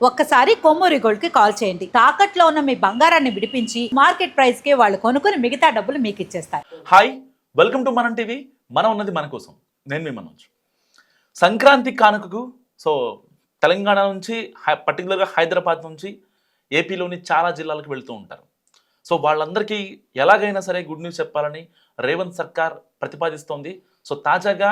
ఒక్కసారి కొమ్మూరి గోల్డ్ కి కాల్ చేయండి. తాకట్లో ఉన్న మీ బంగారాన్ని విడిపించి మార్కెట్ ప్రైస్ కి వాళ్ళు కొనుక్కుని మిగతా డబ్బులు మీకు ఇచ్చేస్తారు. హాయ్, వెల్కమ్ టు మనం టీవీ. మనం ఉన్నది మన కోసం. నేను మీ మనోజ్. సంక్రాంతి కానుకకు తెలంగాణ నుంచి పర్టికులర్గా హైదరాబాద్ నుంచి ఏపీలోని చాలా జిల్లాలకు వెళ్తూ ఉంటారు. వాళ్ళందరికీ ఎలాగైనా సరే గుడ్ న్యూస్ చెప్పాలని రేవంత్ సర్కార్ ప్రతిపాదిస్తోంది. తాజాగా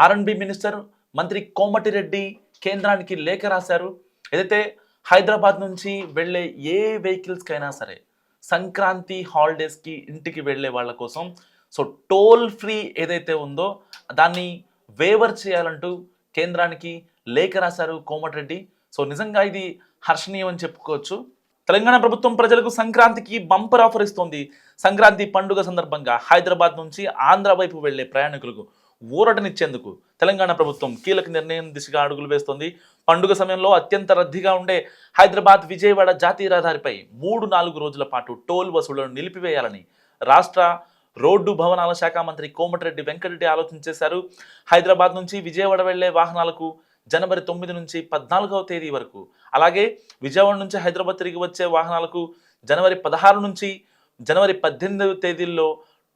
R&B మినిస్టర్ మంత్రి కోమటిరెడ్డి కేంద్రానికి లేఖ రాశారు. ఏదైతే హైదరాబాద్ నుంచి వెళ్ళే ఏ వెహికల్స్కైనా సరే సంక్రాంతి హాలిడేస్కి ఇంటికి వెళ్ళే వాళ్ళ కోసం టోల్ ఫ్రీ ఏదైతే ఉందో దాన్ని వేవర్ చేయాలంటూ కేంద్రానికి లేఖ రాశారు కోమటిరెడ్డి. నిజంగా ఇది హర్షణీయం అని చెప్పుకోవచ్చు. తెలంగాణ ప్రభుత్వం ప్రజలకు సంక్రాంతికి బంపర్ ఆఫర్ ఇస్తోంది. సంక్రాంతి పండుగ సందర్భంగా హైదరాబాద్ నుంచి ఆంధ్ర వైపు వెళ్లే ప్రయాణికులకు ఊరటనిచ్చేందుకు తెలంగాణ ప్రభుత్వం కీలక నిర్ణయం దిశగా అడుగులు వేస్తోంది. పండుగ సమయంలో అత్యంత రద్దీగా ఉండే హైదరాబాద్ విజయవాడ జాతీయ రహదారిపై 3-4 రోజుల పాటు టోల్ వసూళ్లను నిలిపివేయాలని రాష్ట్ర రోడ్డు భవనాల శాఖ మంత్రి కోమటిరెడ్డి వెంకటరెడ్డి ఆలోచన చేశారు. హైదరాబాద్ నుంచి విజయవాడ వెళ్లే వాహనాలకు జనవరి 9 నుంచి 14వ తేదీ వరకు, అలాగే విజయవాడ నుంచి హైదరాబాద్ తిరిగి వచ్చే వాహనాలకు జనవరి 16 నుంచి జనవరి 18వ తేదీల్లో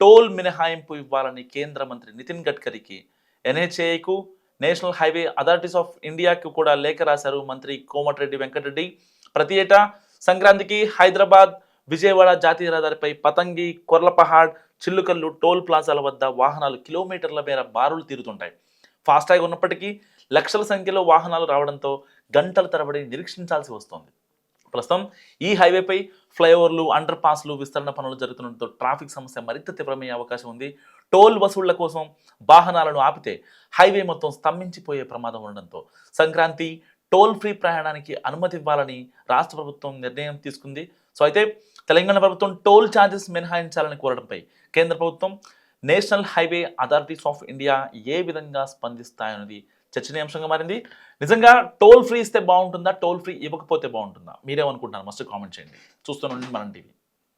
టోల్ మినహాయింపు ఇవ్వాలని కేంద్ర మంత్రి నితిన్ గడ్కరీకి, NHAIకు, నేషనల్ హైవే అథారిటీస్ ఆఫ్ ఇండియాకు కూడా లేఖ రాశారు మంత్రి కోమటిరెడ్డి వెంకటరెడ్డి. ప్రతి ఏటా సంక్రాంతికి హైదరాబాద్ విజయవాడ జాతీయ రహదారిపై పతంగి, కొర్లపహాడ్, చిల్లుకల్లు టోల్ ప్లాజాల వద్ద వాహనాలు కిలోమీటర్ల మేర బారులు తీరుతుంటాయి. ఫాస్టాగ్ ఉన్నప్పటికీ లక్షల సంఖ్యలో వాహనాలు రావడంతో గంటల తరబడి నిరీక్షించాల్సి వస్తోంది. ప్రస్తుతం ఈ హైవేపై ఫ్లైఓవర్లు, అండర్ పాస్లు విస్తరణ పనులు జరుగుతుండటంతో ట్రాఫిక్ సమస్య మరింత తీవ్రమయ్యే అవకాశం ఉంది. టోల్ వసూళ్ల కోసం వాహనాలను ఆపితే హైవే మొత్తం స్తంభించిపోయే ప్రమాదం ఉండడంతో సంక్రాంతి టోల్ ఫ్రీ ప్రయాణానికి అనుమతి ఇవ్వాలని రాష్ట్ర ప్రభుత్వం నిర్ణయం తీసుకుంది. అయితే తెలంగాణ ప్రభుత్వం టోల్ ఛార్జెస్ మినహాయించాలని కోరడంపై కేంద్ర ప్రభుత్వం, national highway authorities of India ఏ విధంగా స్పందిస్తాయన్నది చర్చనీయాంశంగా మారింది. నిజంగా టోల్ ఫ్రీ ఇస్తే బాగుంటుందా, టోల్ ఫ్రీ ఇవ్వకపోతే బాగుంటుందా? మీరేమనుకుంటున్నారు? మస్ట్ కామెంట్ చేయండి. చూస్తూనే ఉండండి మనం టీవీ.